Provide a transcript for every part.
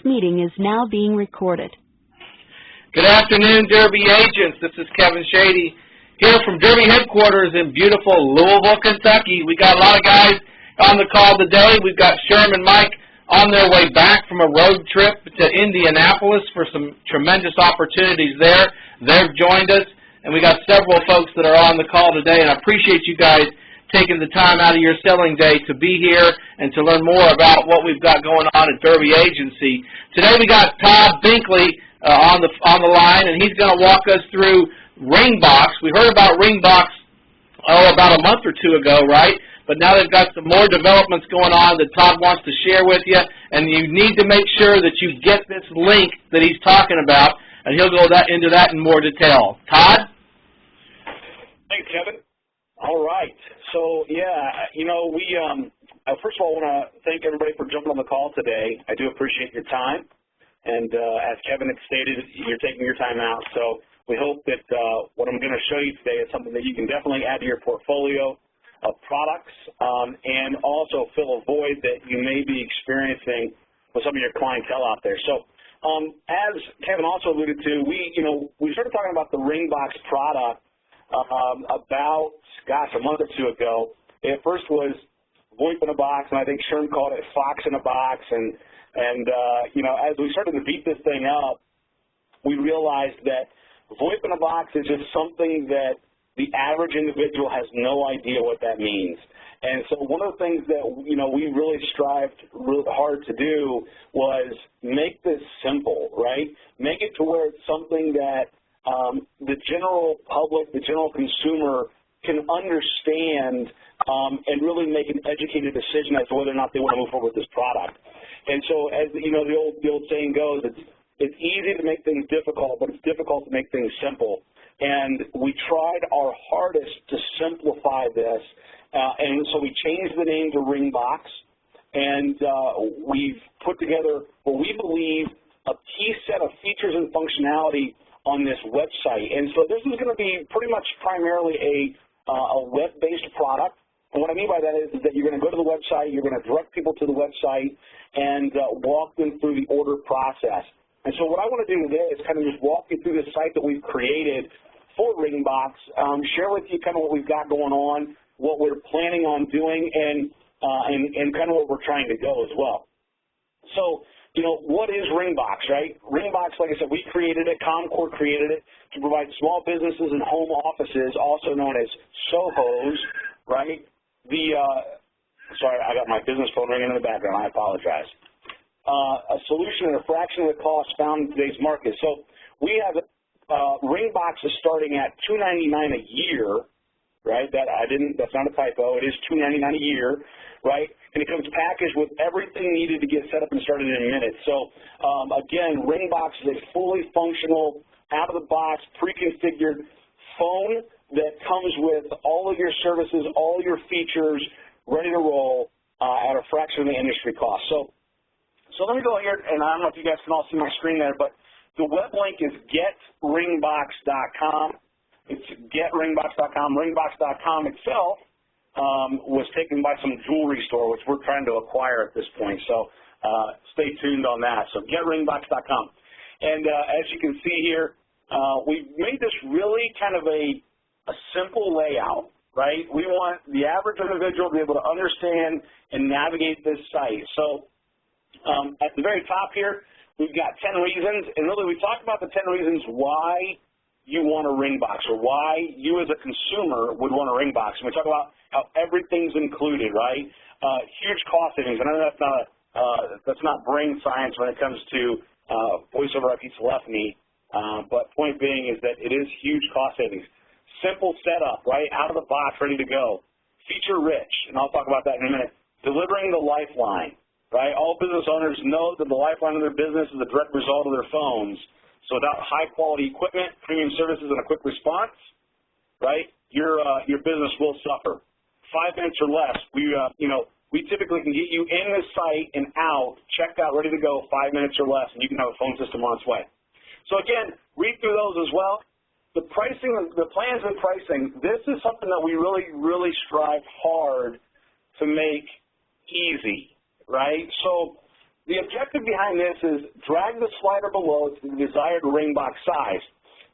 meeting is now being recorded. Good afternoon, Derby agents. This is Kevin Shady here from Derby headquarters in beautiful Louisville, Kentucky. We got a lot of guys on the call today. We've got Sherman Mike on their way back from a road trip to Indianapolis for some tremendous opportunities there. They've joined us, and we got several folks that are on the call today, and I appreciate you guys taking the time out of your selling day to be here and to learn more about what we've got going on at Derby Agency. Today we got Todd Binkley on the line, and he's going to walk us through RingBox. We heard about RingBox about a month or two ago, right? But now they've got some more developments going on that Todd wants to share with you, and you need to make sure that you get this link that he's talking about, and he'll go into that in more detail. Todd? Thanks, Kevin. All right. So, yeah, we first of all, I want to thank everybody for jumping on the call today. I do appreciate your time. And as Kevin had stated, you're taking your time out. So we hope that what I'm going to show you today is something that you can definitely add to your portfolio of products and also fill a void that you may be experiencing with some of your clientele out there. So as Kevin also alluded to, we started talking about the RingBox product about, a month or two ago. It first was VoIP in a box, and I think Sherm called it Fox in a box. And as we started to beat this thing up, we realized that VoIP in a box is just something that the average individual has no idea what that means. And so one of the things that, we really strived really hard to do was make this simple, right? Make it to where it's something that the general public, the general consumer can understand and really make an educated decision as to whether or not they want to move forward with this product. And so, as the old saying goes, it's easy to make things difficult, but it's difficult to make things simple. And we tried our hardest to simplify this, and so we changed the name to RingBox, and we've put together what we believe a key set of features and functionality on this website. And so this is going to be pretty much primarily a web-based product. And what I mean by that is that you're going to go to the website, you're going to direct people to the website, and walk them through the order process. And so what I want to do today is kind of just walk you through the site that we've created for RingBox, share with you kind of what we've got going on, what we're planning on doing, and kind of what we're trying to go as well. So, what is RingBox, right? RingBox, like I said, we created it, Comm-Core created it to provide small businesses and home offices, also known as SOHOs, right? Sorry, I got my business phone ringing in the background. I apologize. A solution at a fraction of the cost found in today's market. So we have RingBox is starting at $299 a year, right? That's not a typo. It is $299 a year, right? And it comes packaged with everything needed to get set up and started in a minute. So again, RingBox is a fully functional, out-of-the-box, pre-configured phone that comes with all of your services, all your features, ready to roll at a fraction of the industry cost. So let me go here, and I don't know if you guys can all see my screen there, but the web link is getringbox.com. It's getringbox.com. Ringbox.com itself was taken by some jewelry store, which we're trying to acquire at this point. So stay tuned on that. So getringbox.com. And as you can see here, we've made this really kind of a simple layout, right? We want the average individual to be able to understand and navigate this site. So at the very top here, we've got 10 reasons, and really we talked about the 10 reasons why you want a RingBox or why you as a consumer would want a RingBox. And we talk about how everything's included, right? Huge cost savings. And I know that's not brain science when it comes to voice over IP telephony, but point being is that it is huge cost savings. Simple setup, right? Out of the box, ready to go. Feature rich, and I'll talk about that in a minute. Delivering the lifeline, right? All business owners know that the lifeline of their business is a direct result of their phones. So without high-quality equipment, premium services, and a quick response, right, your business will suffer. 5 minutes or less. We typically can get you in the site and out, checked out, ready to go, 5 minutes or less, and you can have a phone system on its way. So again, read through those as well. The pricing, the plans and pricing, this is something that we really, really strive hard to make easy, right? So the objective behind this is drag the slider below to the desired RingBox size.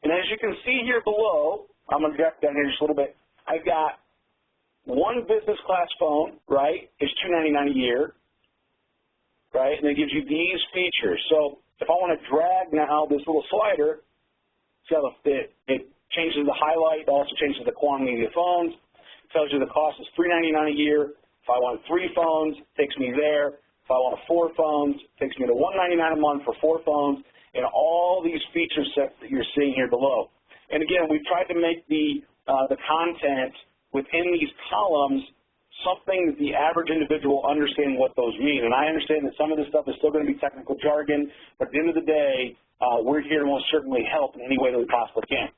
And as you can see here below, I'm going to drop down here just a little bit, I've got one business class phone, right, is $299 a year, right, and it gives you these features. So if I want to drag now this little slider, so it changes the highlight, also changes the quantity of the phones, tells you the cost is $399 a year. If I want 3 phones, it takes me there. If I want 4 phones, it takes me to $199 a month for 4 phones, and all these feature sets that you're seeing here below. And again, we've tried to make the content within these columns something that the average individual understands what those mean. And I understand that some of this stuff is still going to be technical jargon, but at the end of the day, we're here to most certainly help in any way that we possibly can.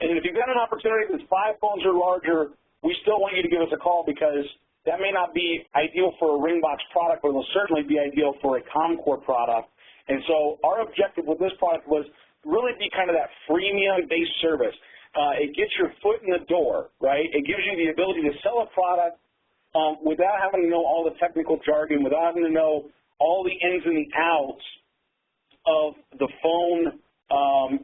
And if you've got an opportunity that's 5 phones or larger, we still want you to give us a call, because that may not be ideal for a RingBox product, but it will certainly be ideal for a Comm-Core product. And so our objective with this product was really be kind of that freemium-based service. It gets your foot in the door, right? It gives you the ability to sell a product without having to know all the technical jargon, without having to know all the ins and the outs of the phone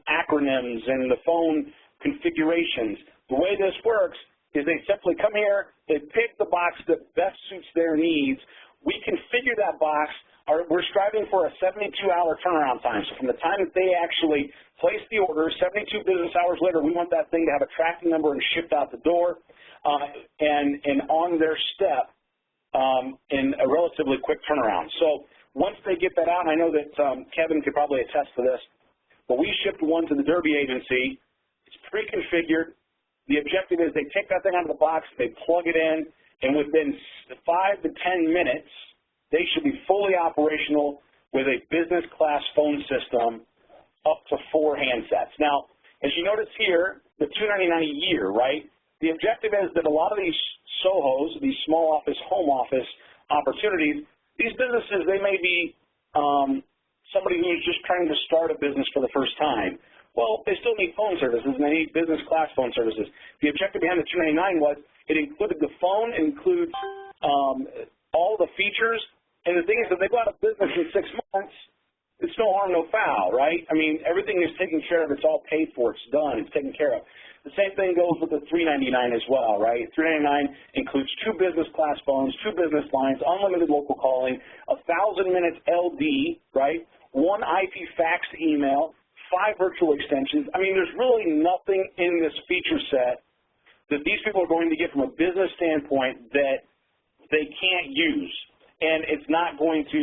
acronyms and the phone configurations. The way this works is they simply come here, they pick the box that best suits their needs. We configure that box. We're striving for a 72-hour turnaround time. So from the time that they actually place the order, 72 business hours later, we want that thing to have a tracking number and shipped out the door and on their step in a relatively quick turnaround. So once they get that out, and I know that Kevin could probably attest to this, but we shipped one to the Derby agency. It's pre-configured. The objective is they take that thing out of the box, they plug it in, and within 5 to 10 minutes, they should be fully operational with a business class phone system up to 4 handsets. Now, as you notice here, the $299 a year, right? The objective is that a lot of these SOHOs, these small office, home office opportunities, these businesses, they may be somebody who's just trying to start a business for the first time. Well, they still need phone services, and they need business class phone services. The objective behind the $299 was it included the phone, it includes all the features. And the thing is, if they go out of business in 6 months, it's no harm, no foul, right? I mean, everything is taken care of. It's all paid for. It's done. It's taken care of. The same thing goes with the $399 as well, right? $399 includes 2 business class phones, 2 business lines, unlimited local calling, 1,000 minutes LD, right? 1 IP fax email, 5 virtual extensions. I mean, there's really nothing in this feature set that these people are going to get from a business standpoint that they can't use. And it's not going to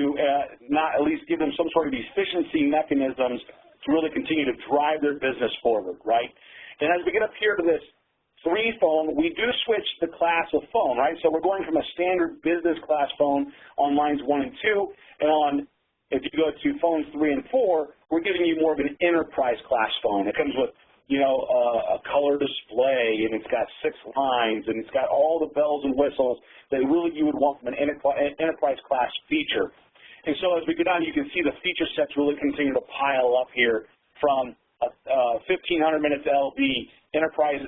not at least give them some sort of efficiency mechanisms to really continue to drive their business forward, right? And as we get up here to this 3 phone, we do switch the class of phone, right? So we're going from a standard business class phone on lines 1 and 2, and on, if you go to phones 3 and 4, we're giving you more of an enterprise class phone. It comes with, you know, a color display, and it's got 6 lines, and it's got all the bells and whistles that really you would want from an enterprise class feature. And so as we go down, you can see the feature sets really continue to pile up here from 1,500 minutes LB, enterprise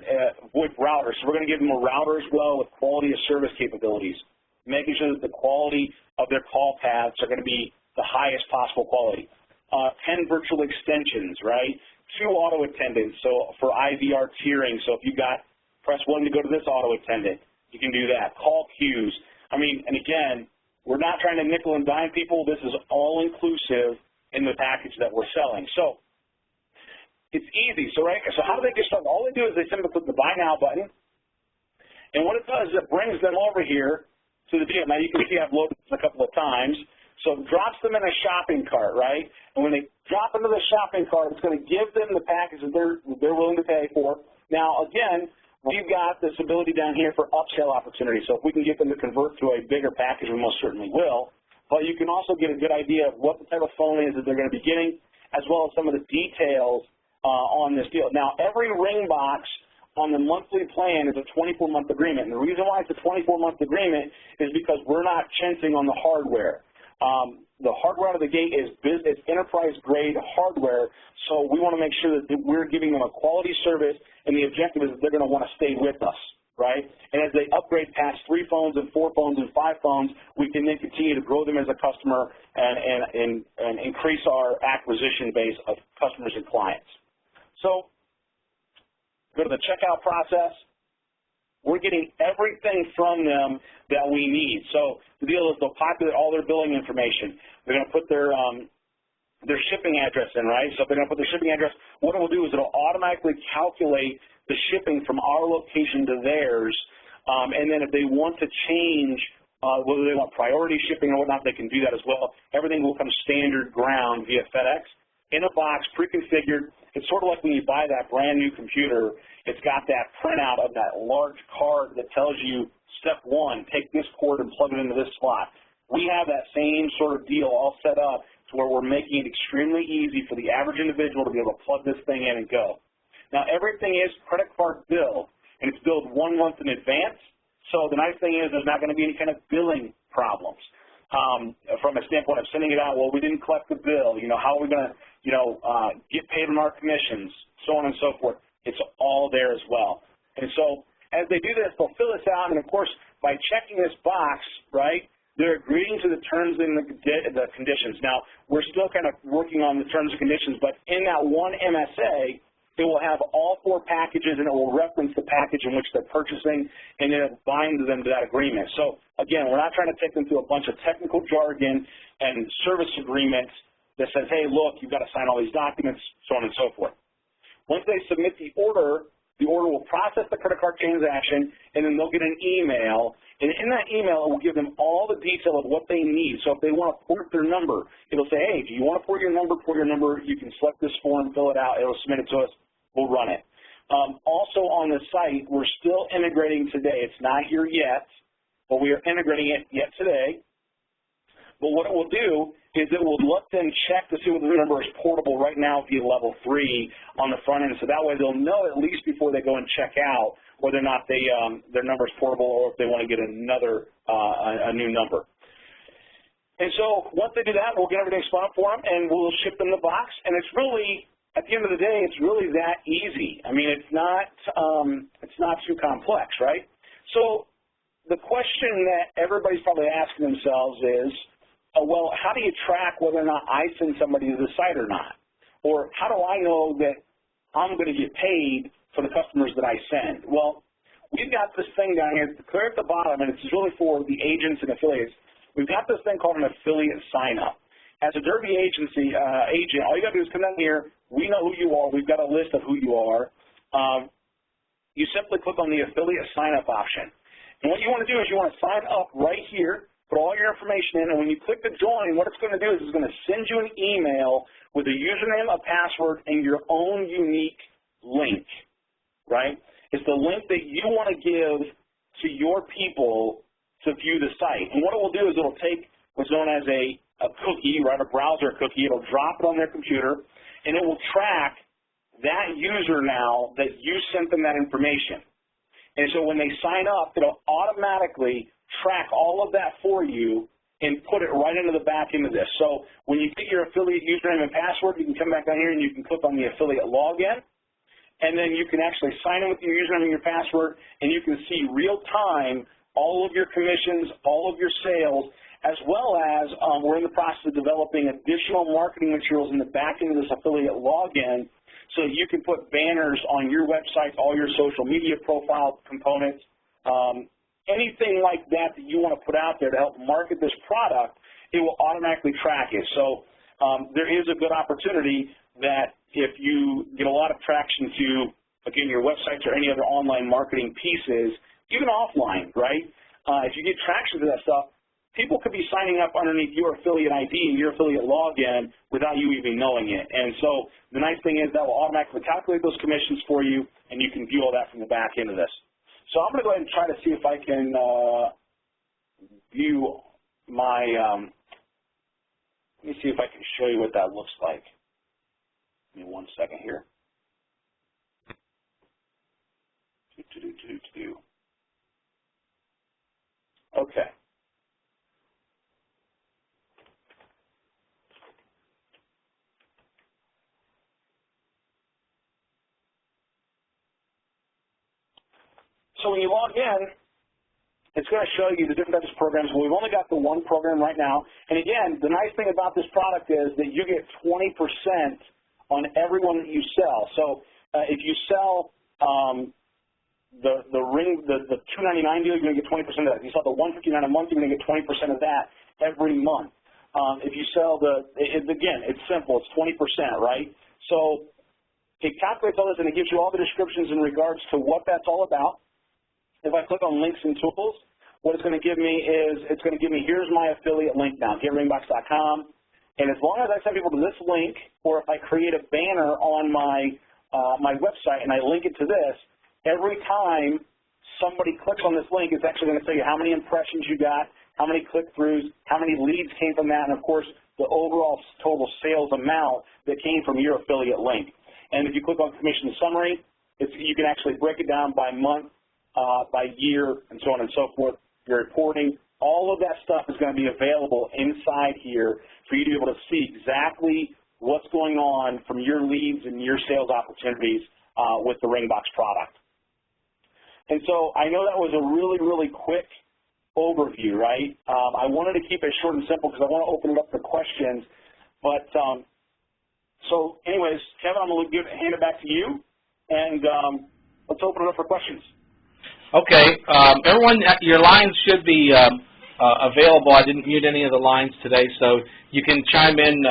VoIP router. So we're going to give them a router as well with quality of service capabilities, making sure that the quality of their call paths are going to be the highest possible quality. 10 virtual extensions, right? 2 auto attendants, so for IVR tiering. So if you got press 1 to go to this auto attendant, you can do that. Call queues. I mean, and again, we're not trying to nickel and dime people. This is all inclusive in the package that we're selling. So it's easy. So how do they get started? All they do is they simply click the Buy Now button, and what it does is it brings them over here to the deal. Now you can see I've loaded this a couple of times. So it drops them in a shopping cart, right? And when they drop into the shopping cart, it's going to give them the package that they're willing to pay for. Now, again, we've got this ability down here for upsell opportunities. So if we can get them to convert to a bigger package, we most certainly will. But you can also get a good idea of what the type of phone is that they're going to be getting, as well as some of the details on this deal. Now, every RingBox on the monthly plan is a 24-month agreement. And the reason why it's a 24-month agreement is because we're not chintzing on the hardware. The hardware out of the gate is enterprise-grade hardware, so we want to make sure that we're giving them a quality service, and the objective is that they're going to want to stay with us, right? And as they upgrade past 3 phones and 4 phones and 5 phones, we can then continue to grow them as a customer and increase our acquisition base of customers and clients. So go to the checkout process. We're getting everything from them that we need. So the deal is they'll populate all their billing information. They're going to put their shipping address in, right? So if they're going to put their shipping address, what it will do is it will automatically calculate the shipping from our location to theirs, and then if they want to change whether they want priority shipping or whatnot, they can do that as well. Everything will come standard ground via FedEx in a box, pre-configured. It's sort of like when you buy that brand new computer, it's got that printout of that large card that tells you, step 1, take this cord and plug it into this slot. We have that same sort of deal all set up to where we're making it extremely easy for the average individual to be able to plug this thing in and go. Now, everything is credit card billed, and it's billed 1 month in advance. So the nice thing is there's not going to be any kind of billing problems. From a standpoint of sending it out, well, we didn't collect the bill. How are we going to, get paid on our commissions, so on and so forth. It's all there as well. And so as they do this, they'll fill this out, and of course, by checking this box, right, they're agreeing to the terms and the conditions. Now, we're still kind of working on the terms and conditions, but in that one MSA, it will have all 4 packages, and it will reference the package in which they're purchasing, and then it binds them to that agreement. So, again, we're not trying to take them through a bunch of technical jargon and service agreements that says, hey, look, you've got to sign all these documents, so on and so forth. Once they submit the order will process the credit card transaction, and then they'll get an email, and in that email, it will give them all the detail of what they need. So if they want to port their number, it'll say, hey, do you want to port your number? Port your number. You can select this form, fill it out. It'll submit it to us. We'll run it. Also on the site, we're still integrating today. It's not here yet, but we are integrating it yet today. But what it will do is it will let them check to see whether the number is portable right now via level 3 on the front end. So that way they'll know at least before they go and check out whether or not their number is portable or if they want to get another a new number. And so once they do that, we'll get everything spun up for them, and we'll ship them the box. And it's really, at the end of the day, it's really that easy. I mean, it's not too complex, right? So the question that everybody's probably asking themselves is, well, how do you track whether or not I send somebody to the site or not? Or how do I know that I'm going to get paid for the customers that I send? Well, we've got this thing down here, clear at the bottom, and it's really for the agents and affiliates. We've got this thing called an affiliate sign-up. As a Derby agency agent, all you got to do is come down here. We know who you are. We've got a list of who you are. You simply click on the affiliate sign-up option. And what you want to do is you want to sign up right here, put all your information in, and when you click to join, what it's going to do is it's going to send you an email with a username, a password, and your own unique link, right? It's the link that you want to give to your people to view the site. And what it will do is it will take what's known as a cookie, right, a browser cookie. It will drop it on their computer, and it will track that user now that you sent them that information. And so when they sign up, it'll automatically track all of that for you and put it right into the back end of this. So when you get your affiliate username and password, you can come back down here and you can click on the affiliate login, and then you can actually sign in with your username and your password, and you can see real time all of your commissions, all of your sales, as well as we're in the process of developing additional marketing materials in the back end of this affiliate login so you can put banners on your website, all your social media profile components, anything like that that you want to put out there to help market this product, it will automatically track it. So there is a good opportunity that if you get a lot of traction to, again, your websites or any other online marketing pieces, even offline, right? If you get traction to that stuff, people could be signing up underneath your affiliate ID and your affiliate login without you even knowing it. And so the nice thing is that will automatically calculate those commissions for you, and you can view all that from the back end of this. So I'm going to go ahead and try to see if I can view my, let me see if I can show you what that looks like. Give me 1 second here. Okay. So when you log in, it's going to show you the different types of programs. Well, we've only got the one program right now. And again, the nice thing about this product is that you get 20% on everyone that you sell. So if you sell the $299 deal, you're going to get 20% of that. If you sell the $159 a month, you're going to get 20% of that every month. If you sell again, it's simple. It's 20%, right? So it calculates all this, and it gives you all the descriptions in regards to what that's all about. If I click on links and tools, what it's going to give me is it's going to give me, here's my affiliate link now, getringbox.com. And as long as I send people to this link, or if I create a banner on my website and I link it to this, every time somebody clicks on this link, it's actually going to tell you how many impressions you got, how many click-throughs, how many leads came from that, and of course, the overall total sales amount that came from your affiliate link. And if you click on commission summary, you can actually break it down by month, by year, and so on and so forth. Your reporting, all of that stuff is going to be available inside here for you to be able to see exactly what's going on from your leads and your sales opportunities with the RingBox product. And so I know that was a really, really quick overview, right? I wanted to keep it short and simple because I want to open it up for questions. But so anyways, Kevin, I'm going to hand it back to you, and let's open it up for questions. Okay. Everyone, your lines should be available. I didn't mute any of the lines today, so you can chime in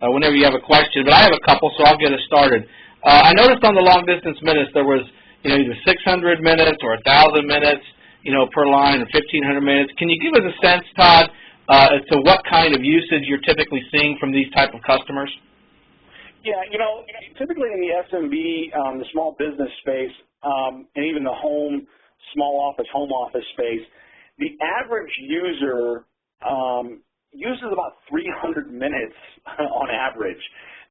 whenever you have a question. But I have a couple, so I'll get us started. I noticed on the long-distance minutes there was, either 600 minutes or 1,000 minutes, per line, or 1,500 minutes. Can you give us a sense, Todd, as to what kind of usage you're typically seeing from these type of customers? Yeah, typically in the SMB, the small business space, and even the small office, home office space, the average user uses about 300 minutes on average.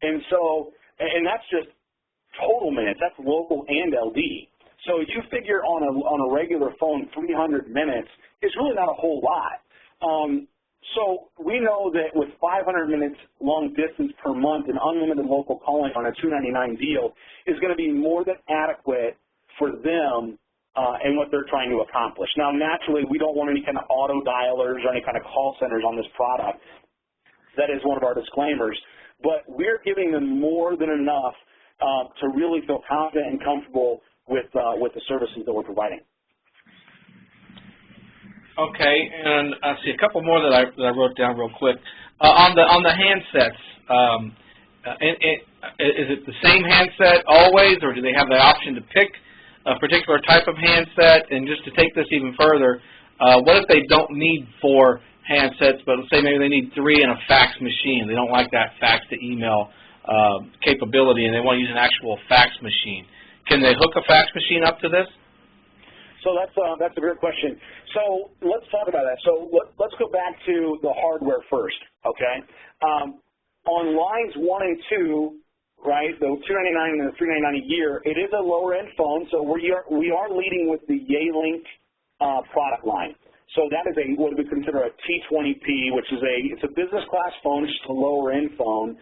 And so, and that's just total minutes. That's local and LD. So you figure on a regular phone, 300 minutes is really not a whole lot. So we know that with 500 minutes long distance per month and unlimited local calling on a $299 deal is going to be more than adequate for them and what they're trying to accomplish. Now, naturally, we don't want any kind of auto dialers or any kind of call centers on this product. That is one of our disclaimers. But we're giving them more than enough to really feel confident and comfortable with the services that we're providing. Okay, and I see a couple more that I wrote down real quick. On the handsets, is it the same handset always, or do they have the option to pick a particular type of handset? And just to take this even further, what if they don't need 4 handsets, but let's say maybe they need 3 and a fax machine? They don't like that fax to email capability, and they want to use an actual fax machine. Can they hook a fax machine up to this? So that's a great question. So let's talk about that. So let's go back to the hardware first, okay? On lines 1 and 2, right, the $299 and the $399 a year, it is a lower-end phone, so we are leading with the Yealink product line. So that is what we consider a T20P, which is it's a business-class phone, just a lower-end phone.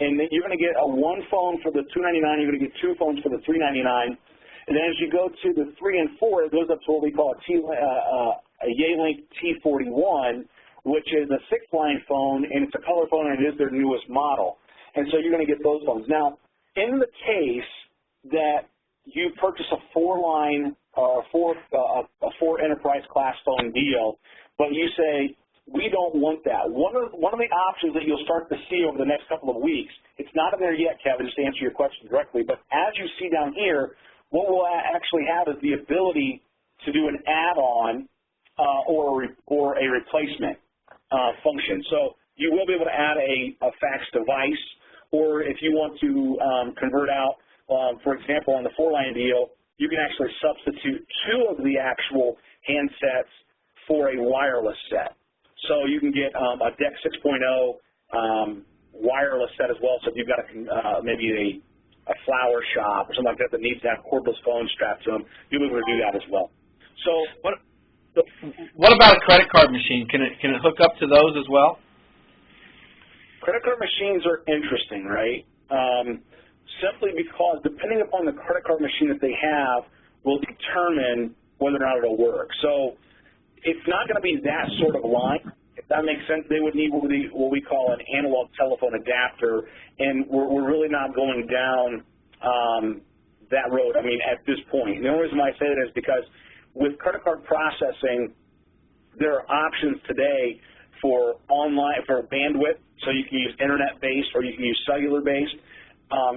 And then you're going to get one phone for the $299, you're going to get 2 phones for the $399. And then as you go to the 3 and 4, it goes up to what we call a Yealink T41, which is a 6-line phone, and it's a color phone, and it is their newest model. And so you're going to get those phones. Now, in the case that you purchase a 4-line or a 4 enterprise class phone deal, but you say, we don't want that. One of the options that you'll start to see over the next couple of weeks, it's not in there yet, Kevin, just to answer your question directly, but as you see down here, what we'll actually have is the ability to do an add-on or a replacement function. So you will be able to add a fax device, or if you want to convert out, for example, on the 4-line deal, you can actually substitute 2 of the actual handsets for a wireless set. So you can get a DEC 6.0 wireless set as well. So if you've got maybe a flower shop or something like that needs to have cordless phones strapped to them, you'll be able to do that as well. So what about a credit card machine? Can it hook up to those as well? Credit card machines are interesting, right? Simply because depending upon the credit card machine that they have will determine whether or not it'll work. So it's not going to be that sort of line. If that makes sense, they would need what we call an analog telephone adapter, and we're really not going down that road, I mean, at this point. And the only reason why I say that is because with credit card processing, there are options today for bandwidth, so you can use internet-based or you can use cellular-based.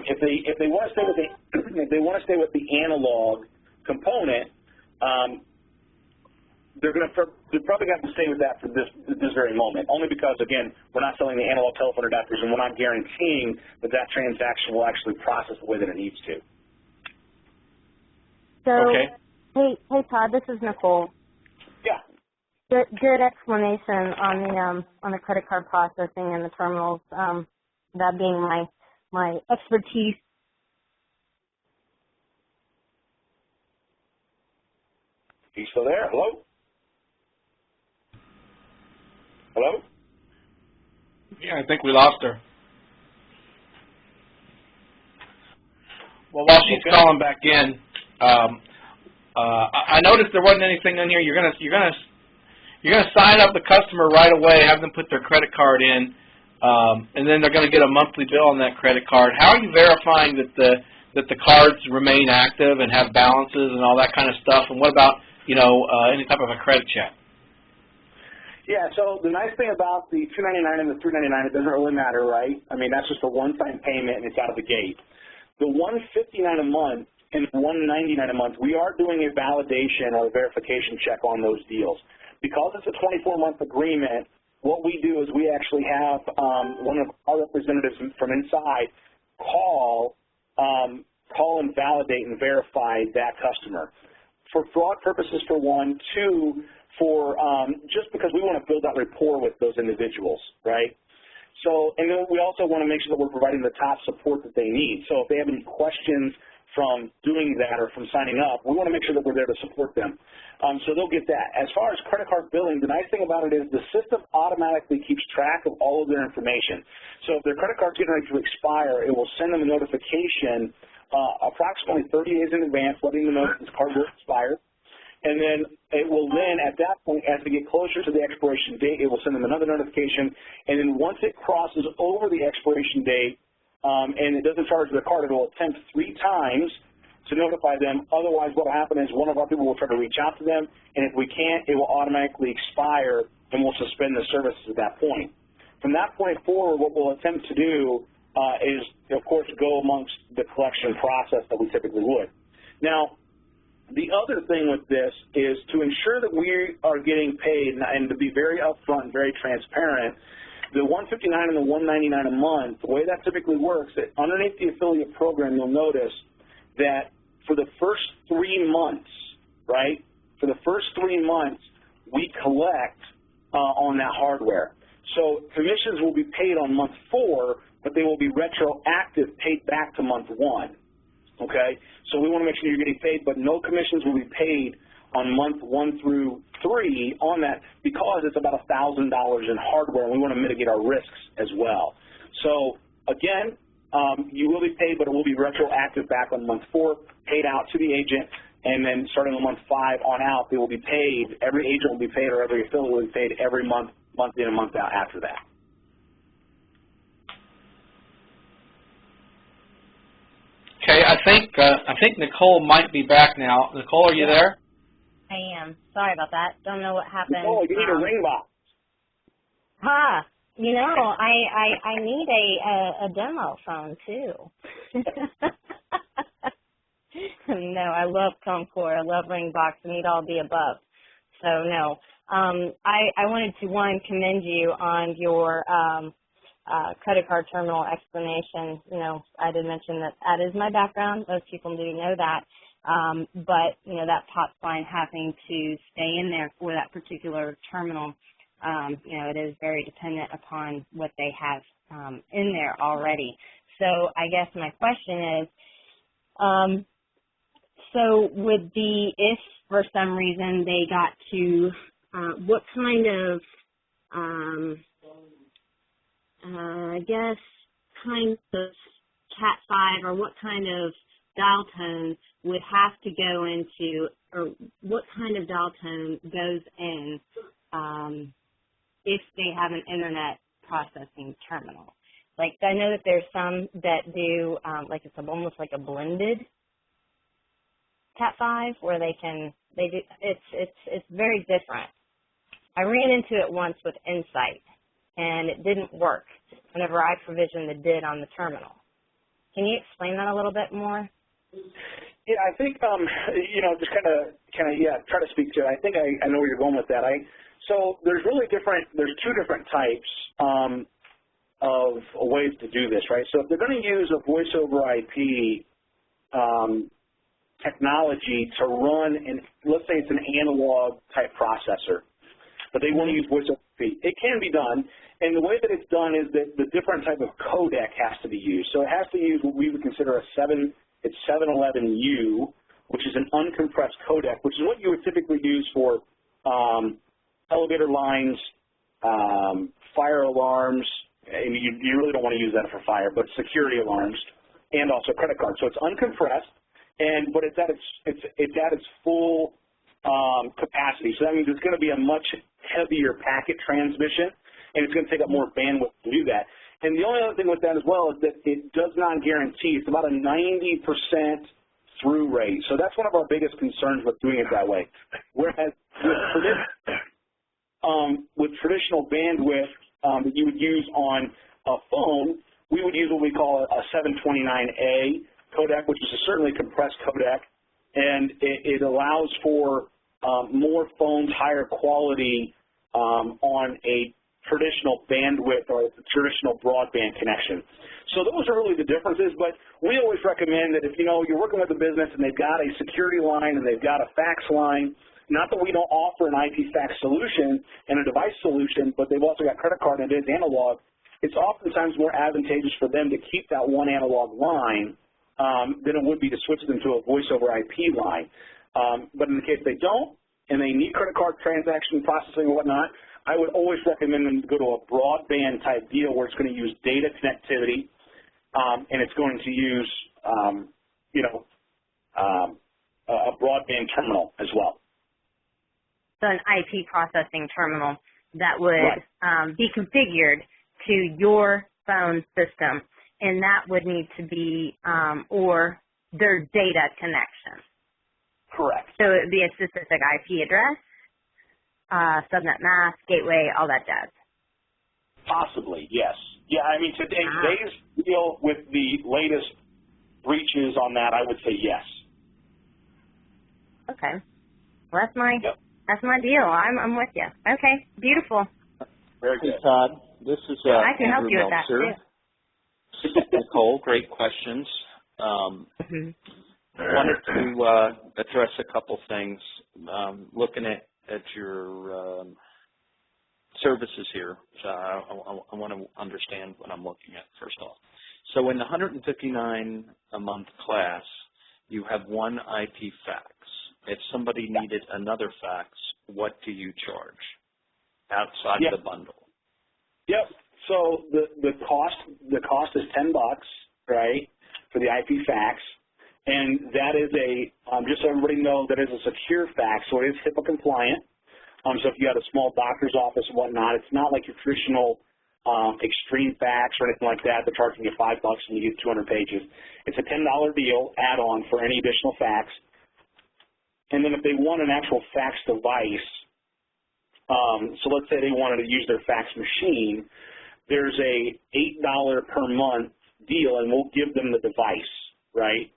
If they want to stay with the analog component, they're probably going to have to stay with that for this very moment, only because, again, we're not selling the analog telephone adapters, and we're not guaranteeing that transaction will actually process the way that it needs to. So, okay. Hey, Todd, this is Nicole. Yeah. Good explanation on the credit card processing and the terminals. That being my expertise. You still there? Hello? Hello? Yeah, I think we lost her. Well, while she's calling back in, I noticed there wasn't anything in here. You're gonna sign up the customer right away, have them put their credit card in, and then they're going to get a monthly bill on that credit card. How are you verifying that the cards remain active and have balances and all that kind of stuff? And what about any type of a credit check? Yeah, so the nice thing about the $299 and the $399, it doesn't really matter, right? I mean, that's just a one-time payment, and it's out of the gate. The $159 a month and $199 a month, we are doing a validation or a verification check on those deals. Because it's a 24-month agreement, what we do is we actually have one of our representatives from inside call and validate and verify that customer. For fraud purposes, for one. Two, for just because we want to build that rapport with those individuals, right? So, and then we also want to make sure that we're providing the top support that they need. So if they have any questions from doing that or from signing up, we want to make sure that we're there to support them. So they'll get that. As far as credit card billing, the nice thing about it is the system automatically keeps track of all of their information. So if their credit card's getting ready to expire, it will send them a notification approximately 30 days in advance, letting them know that this card will expire. And then it will then, at that point, as they get closer to the expiration date, it will send them another notification. And then once it crosses over the expiration date and it doesn't charge the card, it will attempt 3 times to notify them. Otherwise, what will happen is one of our people will try to reach out to them, and if we can't, it will automatically expire, and we'll suspend the services at that point. From that point forward, what we'll attempt to do is, of course, go amongst the collection process that we typically would. Now, the other thing with this is to ensure that we are getting paid, and to be very upfront and very transparent, the $159 and the $199 a month, the way that typically works, that underneath the affiliate program, you'll notice that for the first 3 months, right, for the first 3 months, we collect on that hardware. So commissions will be paid on month 4, but they will be retroactive, paid back to month 1. Okay, so we want to make sure you're getting paid, but no commissions will be paid on month 1 through 3 on that, because it's about $1,000 in hardware, and we want to mitigate our risks as well. So again, you will be paid, but it will be retroactive back on month 4, paid out to the agent, and then starting on month 5 on out, they will be paid. Every agent will be paid, or every affiliate will be paid every month in and month out after that. Okay, I think Nicole might be back now. Nicole, are you there? I am. Sorry about that. Don't know what happened. Nicole, you need a RingBox. I need a demo phone too. No, I love Comm-Core. I love RingBox. I need all the above. So no. I wanted to, one, commend you on your credit card terminal explanation. I did mention that is my background. Most people do know that. But, that POTS line having to stay in there for that particular terminal, it is very dependent upon what they have in there already. So I guess my question is, so would be, if for some reason they got to, what kind of, kind of Cat 5, or what kind of dial tone would have to go into, or what kind of dial tone goes in if they have an internet processing terminal. Like, I know that there's some that do, like it's almost like a blended Cat5 where it's very different. I ran into it once with Insight, and it didn't work whenever I provisioned the DID on the terminal. Can you explain that a little bit more? Yeah, I think, just try to speak to it. I think I know where you're going with that. So there's two different types of ways to do this, right? So if they're going to use a voice over IP technology to run, let's say it's an analog type processor, but they want to use voice over IP, it can be done. And the way that it's done is that the different type of codec has to be used. So it has to use what we would consider it's 711U, which is an uncompressed codec, which is what you would typically use for elevator lines, fire alarms. I mean, you really don't want to use that for fire, but security alarms, and also credit cards. So it's uncompressed, but it's at its full capacity. So that means it's going to be a much heavier packet transmission, and it's going to take up more bandwidth to do that. And the only other thing with that as well is that it does not guarantee. It's about a 90% through rate. So that's one of our biggest concerns with doing it that way. Whereas with traditional bandwidth that you would use on a phone, we would use what we call a 729A codec, which is a certainly compressed codec, and it allows for more phones, higher quality on a traditional bandwidth or traditional broadband connection. So those are really the differences, but we always recommend that if you're working with a business and they've got a security line and they've got a fax line, not that we don't offer an IP fax solution and a device solution, but they've also got credit card and it is analog, it's oftentimes more advantageous for them to keep that one analog line than it would be to switch them to a voice over IP line. But in the case they don't and they need credit card transaction processing and whatnot, I would always recommend them to go to a broadband type deal where it's going to use data connectivity and it's going to use, a broadband terminal as well. So an IP processing terminal that would be configured to your phone system, and that would need to be, or their data connection. Correct. So it would be a specific IP address, subnet mask, gateway, all that jazz. Possibly, yes. Yeah, I mean, today's deal with the latest breaches on that, I would say yes. Okay. Well, that's my deal. I'm with you. Okay, beautiful. Very good. Hey, Todd. This is I can help Andrew you with that, too. Nicole, great questions. I wanted to address a couple things. Looking at your services here, so I want to understand what I'm looking at first off. So in the $159 a month class, you have one IP fax. If somebody needed another fax, what do you charge outside of the bundle? Yep. So the cost is $10, right, for the IP fax, and that is just so everybody knows, that is a secure fax, so it is HIPAA compliant. So if you had a small doctor's office and whatnot, it's not like your traditional extreme fax or anything like that. They're charging you $5 and you get 200 pages. It's a $10 deal add-on for any additional fax. And then if they want an actual fax device, so let's say they wanted to use their fax machine, there's a $8 per month deal, and we'll give them the device, right?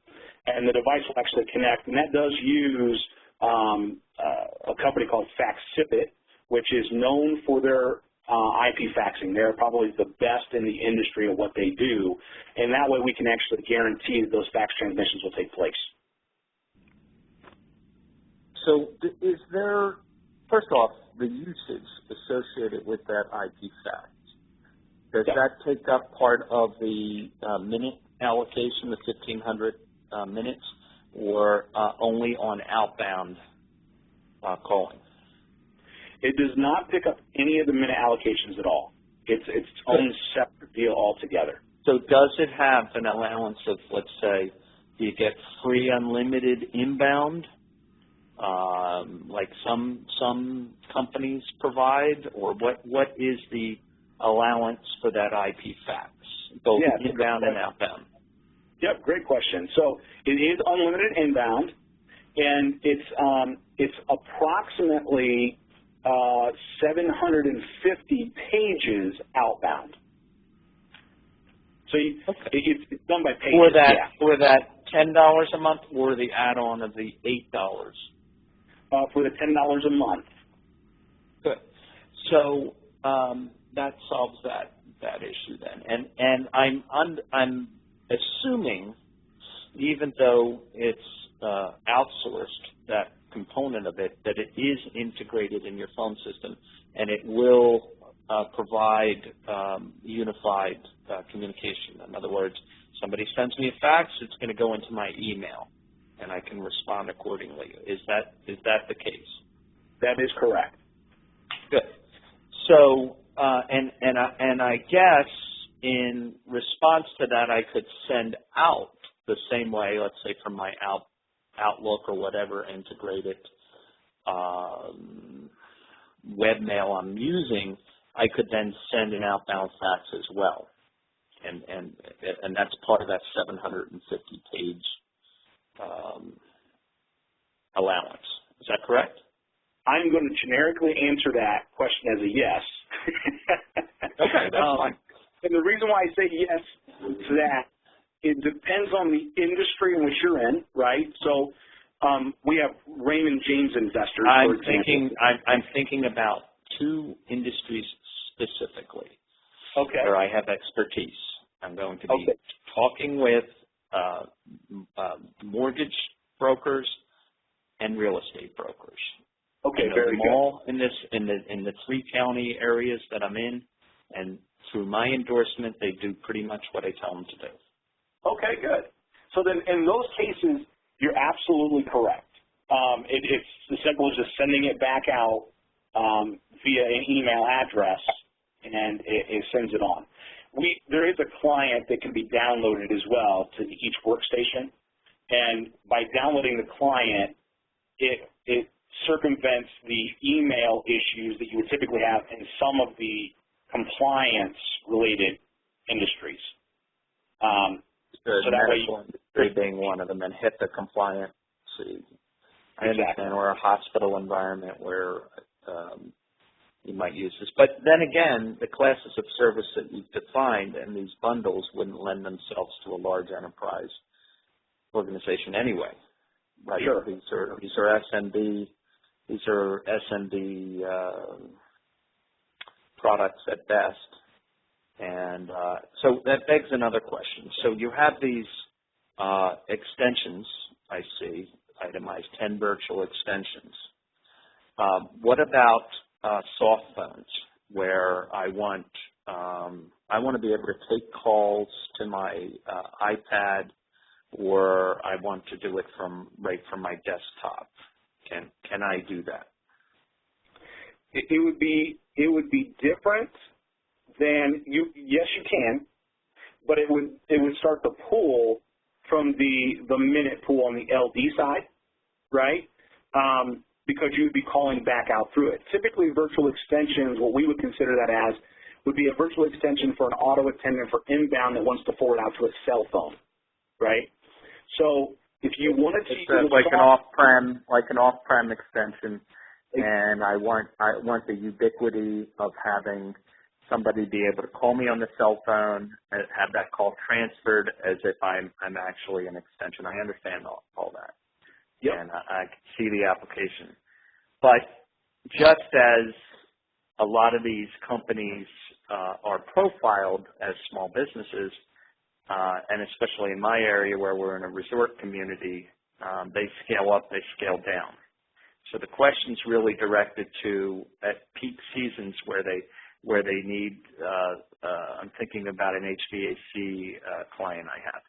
And the device will actually connect, and that does use a company called FaxSipit, which is known for their IP faxing. They're probably the best in the industry at what they do, and that way we can actually guarantee that those fax transmissions will take place. So is there, first off, the usage associated with that IP fax? Does that take up part of the minute allocation, the 1,500 minutes, or only on outbound calling? It does not pick up any of the minute allocations at all. It's its own separate deal altogether. So does it have an allowance of, let's say, Do you get free unlimited inbound, like some companies provide, or what is the allowance for that IP fax, both inbound and outbound? Yep, great question. So it is unlimited inbound, and it's approximately 750 pages outbound. So it's done by pages. For that $10 a month, or the add-on of the $8? For the $10 a month. Good. So that solves that issue then, and I'm assuming, even though it's outsourced, that component of it, that it is integrated in your phone system, and it will provide unified communication. In other words, somebody sends me a fax, it's going to go into my email, and I can respond accordingly. Is that the case? That is correct. Good. So, and I guess in response to that, I could send out the same way, let's say from my Outlook or whatever integrated webmail I'm using, I could then send an outbound fax as well. And that's part of that 750-page allowance. Is that correct? I'm going to generically answer that question as a yes. Okay, that's fine. And the reason why I say yes to that, it depends on the industry in which you're in, right? So we have Raymond James investors, for example. I'm thinking about two industries specifically, okay, where I have expertise. I'm going to be talking with mortgage brokers and real estate brokers. Okay, I know very them good. all in the 3 county areas that I'm in, and through my endorsement, they do pretty much what I tell them to do. Okay, good. So then in those cases, you're absolutely correct. It's as simple as just sending it back out via an email address, and it sends it on. There is a client that can be downloaded as well to each workstation, and by downloading the client, it circumvents the email issues that you would typically have in some of the compliance-related industries. So that medical industry being one of them, and HIPAA compliant. I understand we're a hospital environment where you might use this. But then again, the classes of service that you've defined and these bundles wouldn't lend themselves to a large enterprise organization anyway, right? Sure. These are SMB products at best. And so that begs another question. So you have these extensions, I see, itemized 10 virtual extensions. What about soft phones, where I want to be able to take calls to my iPad, or I want to do it right from my desktop? Can I do that? It would be different than yes, you can, but it would start the pool from the minute pool on the LD side, right? Because you would be calling back out through it. Typically, virtual extensions, what we would consider that as, would be a virtual extension for an auto attendant for inbound that wants to forward out to a cell phone, right? So if you wanted to use like an off-prem extension, and I want the ubiquity of having somebody be able to call me on the cell phone and have that call transferred as if I'm actually an extension. I understand all that. Yep. And I can see the application. But just as a lot of these companies are profiled as small businesses, and especially in my area where we're in a resort community, they scale up, they scale down. So the question's really directed to at peak seasons where they need, I'm thinking about an HVAC client I have.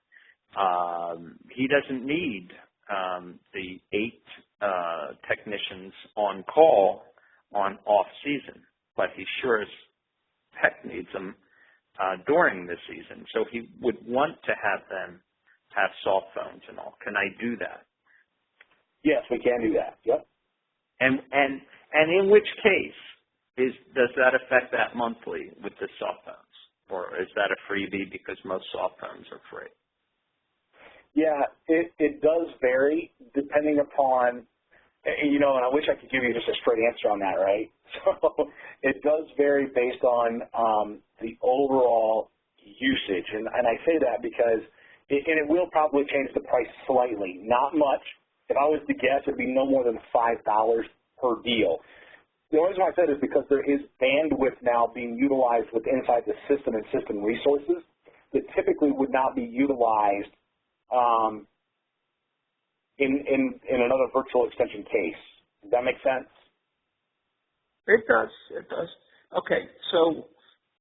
He doesn't need the 8 technicians on call on off season, but he sure as heck needs them during the season. So he would want to have them have soft phones and all. Can I do that? Yes, we can do that. Yep. And in which case does that affect that monthly with the soft phones, or is that a freebie because most soft phones are free? Yeah, it does vary depending upon, and I wish I could give you just a straight answer on that, right? So it does vary based on the overall usage, and I say that because it will probably change the price slightly, not much. If I was to guess, it would be no more than $5 per deal. The only reason I said is because there is bandwidth now being utilized with inside the system and system resources that typically would not be utilized in another virtual extension case. Does that make sense? It does. It does. Okay, so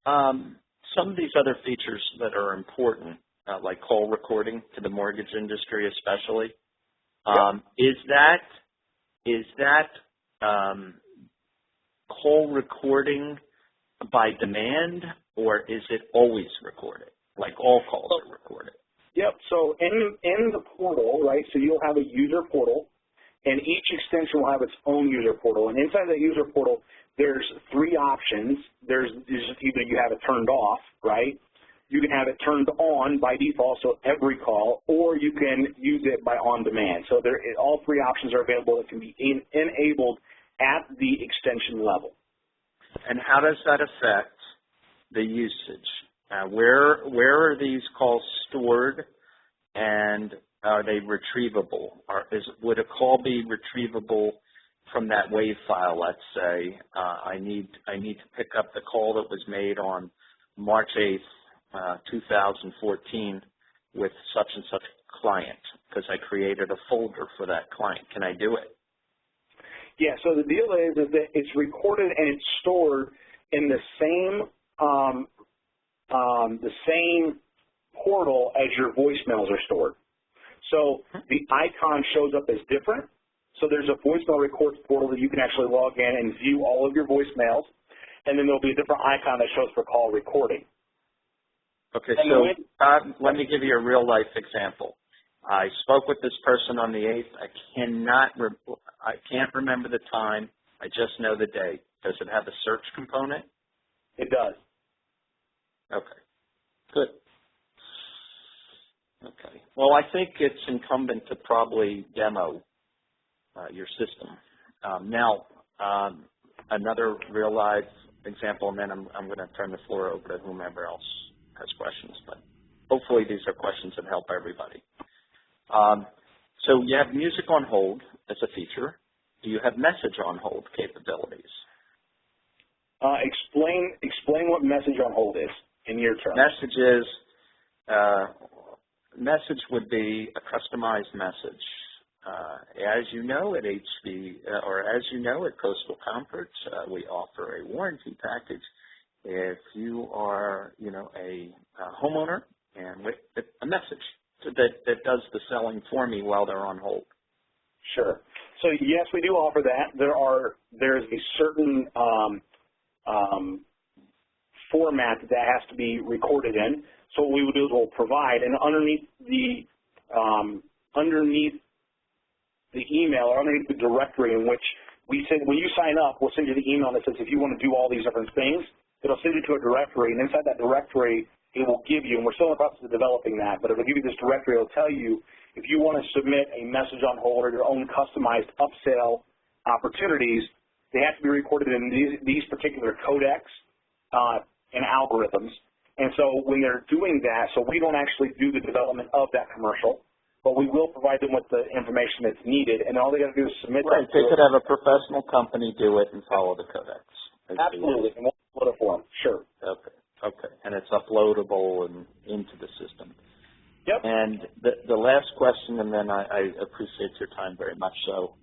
some of these other features that are important, like call recording to the mortgage industry especially, is that call recording by demand, or is it always recorded? Like all calls are recorded? Yep. So in the portal, right, so you'll have a user portal, and each extension will have its own user portal. And inside that user portal, there's three options. There's either you have it turned off, right? You can have it turned on by default, so every call, or you can use it by on demand. So all three options are available that can be enabled at the extension level. And how does that affect the usage? Where are these calls stored, and are they retrievable? Would a call be retrievable from that WAV file? Let's say I need to pick up the call that was made on March 8th, 2014, with such and such client because I created a folder for that client. Can I do it? Yeah. So the deal is that it's recorded and it's stored in the same portal as your voicemails are stored. So the icon shows up as different. So there's a voicemail records portal that you can actually log in and view all of your voicemails, and then there'll be a different icon that shows for call recording. Okay, so let me give you a real life example. I spoke with this person on the 8th. I can't remember the time. I just know the date. Does it have a search component? It does. Okay, good. Okay. Well, I think it's incumbent to probably demo your system. Now, another real life example, and then I'm going to turn the floor over to whomever else has questions. But hopefully these are questions that help everybody. So you have music on hold as a feature. Do you have message on hold capabilities? Explain what message on hold is in your terms. Message would be a customized message. As you know at as you know at Coastal Comforts, we offer a warranty package if you are, a homeowner, and with a message that does the selling for me while they're on hold. Sure. So yes, we do offer that. There's a certain format that has to be recorded in. So what we would do is we'll provide, and underneath the email, or underneath the directory in which we send, when you sign up, we'll send you the email that says if you want to do all these different things, it'll send you to a directory, and inside that directory, it will give you, and we're still in the process of developing that, but it'll give you this directory. It'll tell you if you want to submit a message on hold or your own customized upsell opportunities, they have to be recorded in these particular codecs and algorithms. And so when they're doing that, so we don't actually do the development of that commercial, but we will provide them with the information that's needed, and all they got to do is submit that. They could have a professional company do it and follow the codecs. Absolutely, and we'll upload it for them. Sure. Okay, and it's uploadable and into the system. Yep. And the last question, and then I appreciate your time very much so.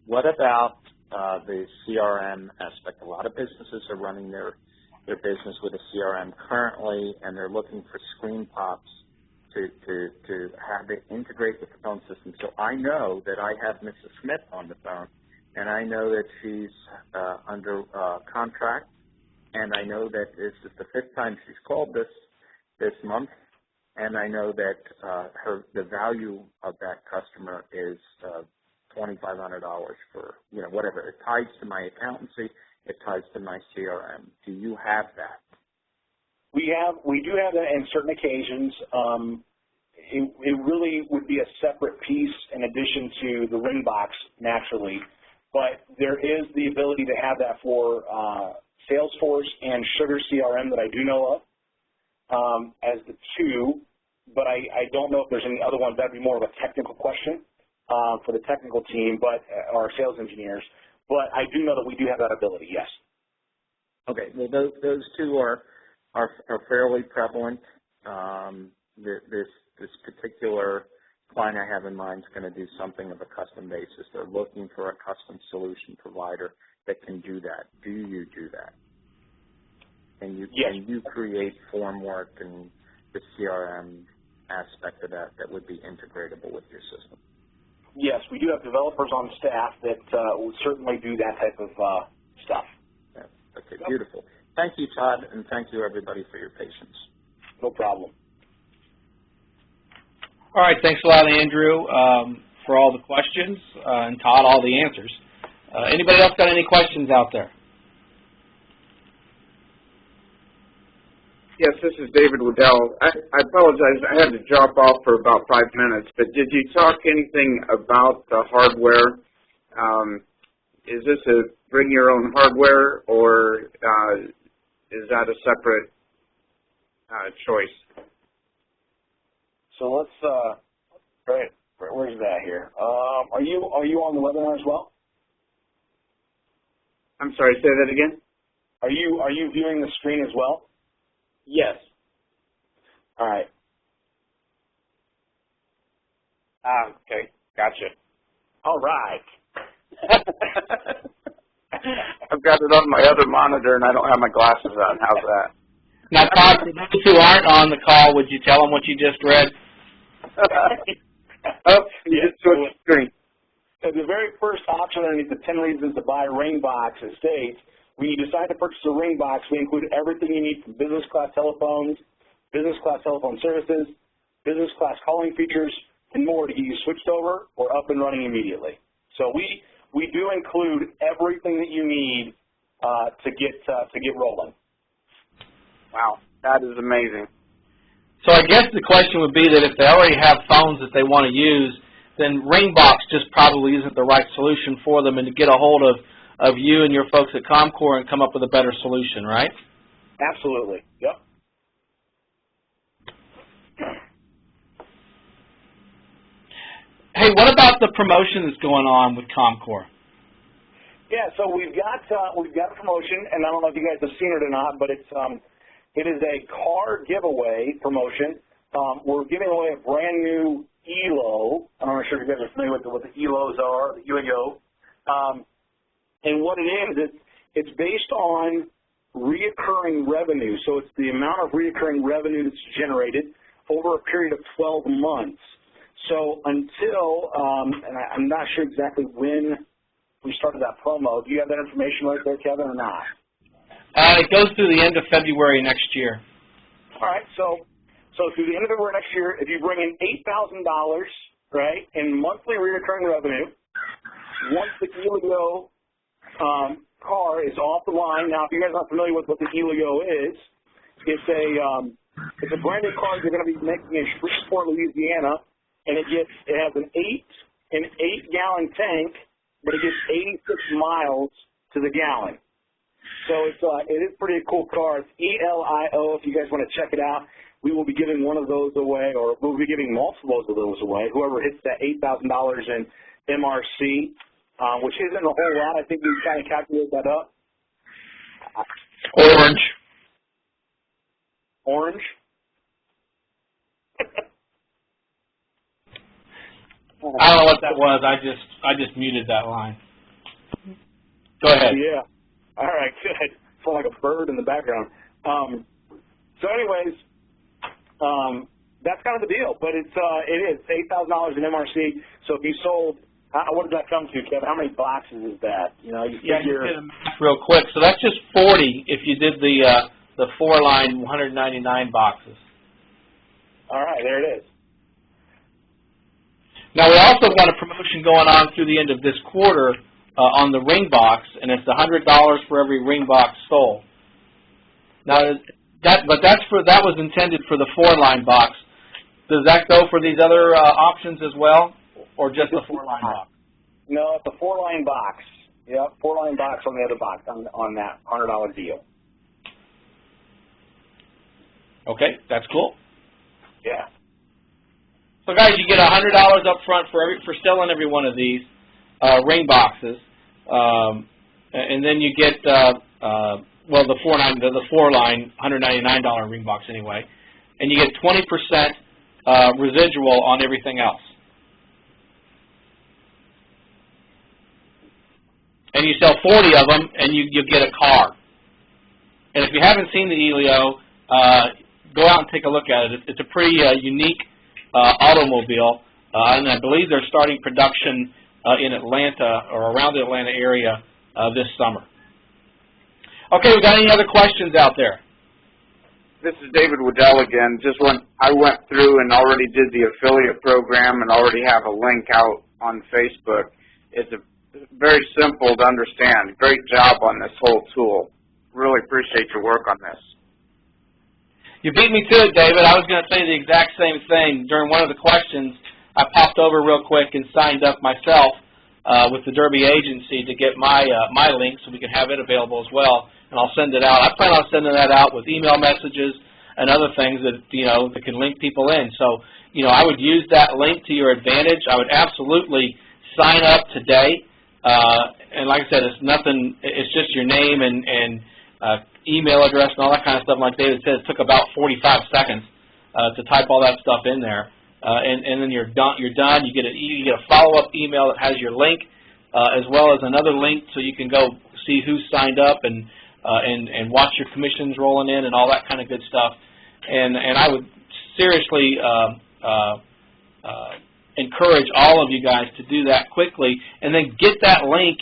What about the CRM aspect? A lot of businesses are running their business with a CRM currently, and they're looking for screen pops to have it integrate with the phone system. So I know that I have Mrs. Smith on the phone, and I know that she's under contract, and I know that this is the 5th time she's called this month, and I know that the value of that customer is $2,500 for whatever. It ties to my accountancy. It ties to my CRM. Do you have that? We do have that in certain occasions. It really would be a separate piece in addition to the RingBox naturally, but there is the ability to have that for Salesforce and Sugar CRM that I do know of as the two, but I don't know if there's any other ones. That would be more of a technical question for the technical team, but our sales engineers. But I do know that we do have that ability, yes. Okay, well, those two are fairly prevalent. This particular client I have in mind is going to do something of a custom basis. They're looking for a custom solution provider that can do that. Do you do that? And can you create form work and the CRM aspect of that would be integratable with your system? Yes, we do have developers on staff that would certainly do that type of stuff. Yeah. Okay, beautiful. Thank you, Todd, and thank you, everybody, for your patience. No problem. All right, thanks a lot, Andrew, for all the questions, and Todd, all the answers. Anybody else got any questions out there? Yes, this is David Waddell. I apologize. I had to drop off for about 5 minutes, but did you talk anything about the hardware? Is this a bring your own hardware, or is that a separate choice? So let's, right, where's that here? Are you on the webinar as well? I'm sorry, say that again? Are you viewing the screen as well? Yes. All right. Okay, gotcha. All right. I've got it on my other monitor, and I don't have my glasses on. How's that? Now, Todd, for those who aren't on the call, would you tell them what you just read? Oh, you just switched the screen. So the very first option underneath the 10 reasons to buy RingBox states, when you decide to purchase a RingBox, we include everything you need from business class telephones, business class telephone services, business class calling features, and more to get you switched over or up and running immediately. So we do include everything that you need to get rolling. Wow, that is amazing. So I guess the question would be that if they already have phones that they want to use, then RingBox just probably isn't the right solution for them, and to get a hold of you and your folks at Comm-Core and come up with a better solution, right? Absolutely. Yep. Hey, what about the promotion that's going on with Comm-Core? Yeah, so we've got a promotion, and I don't know if you guys have seen it or not, but it is a car giveaway promotion. We're giving away a brand new ELO. I'm not sure if you guys are familiar with what the ELOs are, the UAO. And what it is, it's based on reoccurring revenue. So it's the amount of reoccurring revenue that's generated over a period of 12 months. So until, and I'm not sure exactly when we started that promo. Do you have that information right there, Kevin, or not? It goes through the end of February next year. All right, so through the end of February next year, if you bring in $8,000, right, in monthly recurring revenue, once the Helio car is off the line. Now, if you guys are not familiar with what the Helio is, it's a brand new car you're going to be making in Shreveport, Louisiana, and it has an 8-gallon tank, but it gets 86 miles to the gallon. So it is pretty a cool car. It's ELIO. If you guys want to check it out, we will be giving one of those away, or we'll be giving multiples of those away. Whoever hits that $8,000 in MRC, which isn't a whole lot. I think we kind of calculated that up. Orange. Orange. I don't know what that was. I just muted that line. Go ahead. Yeah. All right. Good. Sound like a bird in the background. So, anyways, that's kind of the deal. But it is $8,000 in MRC. So if you sold, what does that come to, Kevin? How many boxes is that? You know, you figure. You did real quick. So that's just 40 if you did the 4-line 199 boxes. All right, there it is. Now, we also got a promotion going on through the end of this quarter on the RingBox, and it's $100 for every RingBox sold. Now, that was intended for the 4-line box. Does that go for these other options as well, or just the 4-line box? No, it's a 4-line box. Yep, 4-line box on the other box on that $100 deal. Okay, that's cool. Yeah. So, guys, you get $100 up front for selling every one of these ring boxes, and then you get the 4-line $199 ring box anyway, and you get 20% residual on everything else. And you sell 40 of them, and you get a car. And if you haven't seen the Elio, go out and take a look at it. It's a pretty unique automobile, and I believe they're starting production in Atlanta or around the Atlanta area this summer. Okay, we got any other questions out there? This is David Waddell again. I went through and already did the affiliate program and already have a link out on Facebook. It's very simple to understand. Great job on this whole tool. Really appreciate your work on this. You beat me to it, David. I was going to say the exact same thing. During one of the questions, I popped over real quick and signed up myself with the Derby agency to get my link so we can have it available as well, and I'll send it out. I plan on sending that out with email messages and other things that that can link people in. So I would use that link to your advantage. I would absolutely sign up today. And like I said, it's nothing. It's just your name and email address and all that kind of stuff. Like David said, it took about 45 seconds to type all that stuff in there, and then you're done. You get a follow-up email that has your link, as well as another link so you can go see who signed up and watch your commissions rolling in and all that kind of good stuff. And I would seriously encourage all of you guys to do that quickly, and then get that link,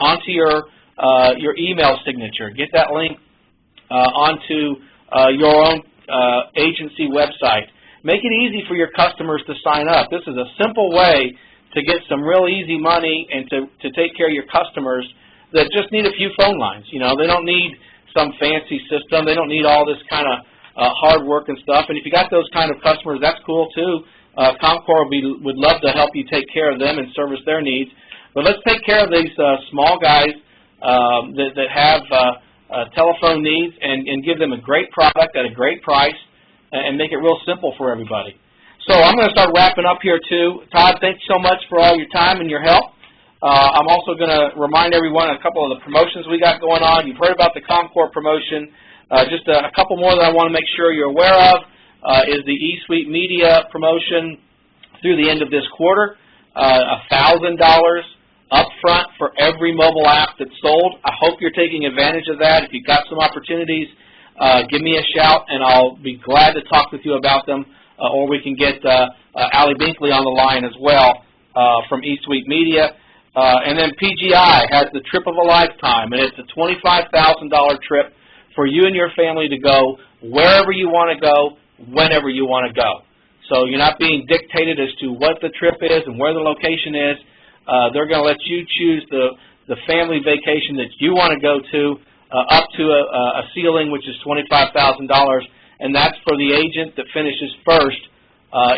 onto your email signature. Get that link onto your own agency website. Make it easy for your customers to sign up. This is a simple way to get some real easy money and to take care of your customers that just need a few phone lines. They don't need some fancy system. They don't need all this kind of hard work and stuff. And if you got those kind of customers, that's cool too. Comm-Core would love to help you take care of them and service their needs. But let's take care of these small guys that have telephone needs and give them a great product at a great price and make it real simple for everybody. So I'm going to start wrapping up here too. Todd, thanks so much for all your time and your help. I'm also going to remind everyone a couple of the promotions we got going on. You've heard about the Comm-Core promotion. Just a couple more that I want to make sure you're aware of is the eSuite Media promotion through the end of this quarter. $1,000 up front for every mobile app that's sold. I hope you're taking advantage of that. If you've got some opportunities, give me a shout, and I'll be glad to talk with you about them, or we can get Allie Binkley on the line as well from eSuite Media. And then PGI has the trip of a lifetime, and it's a $25,000 trip for you and your family to go wherever you want to go, whenever you want to go. So you're not being dictated as to what the trip is and where the location is. They're going to let you choose the family vacation that you want to go to, up to a ceiling, which is $25,000, and that's for the agent that finishes first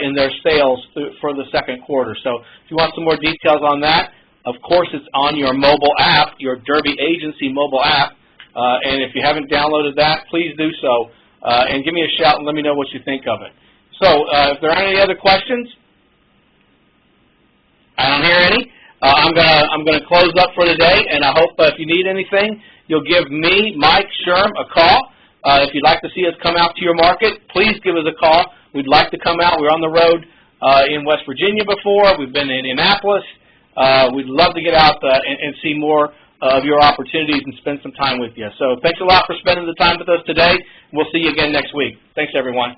in their sales for the second quarter. So if you want some more details on that, of course it's on your mobile app, your Derby Agency mobile app, and if you haven't downloaded that, please do so, and give me a shout and let me know what you think of it. So if there aren't any other questions, I don't hear any. I'm gonna close up for today, and I hope if you need anything, you'll give me, Mike Sherm, a call. If you'd like to see us come out to your market, please give us a call. We'd like to come out. We're on the road in West Virginia before. We've been in Indianapolis. We'd love to get out and see more of your opportunities and spend some time with you. So thanks a lot for spending the time with us today. We'll see you again next week. Thanks, everyone.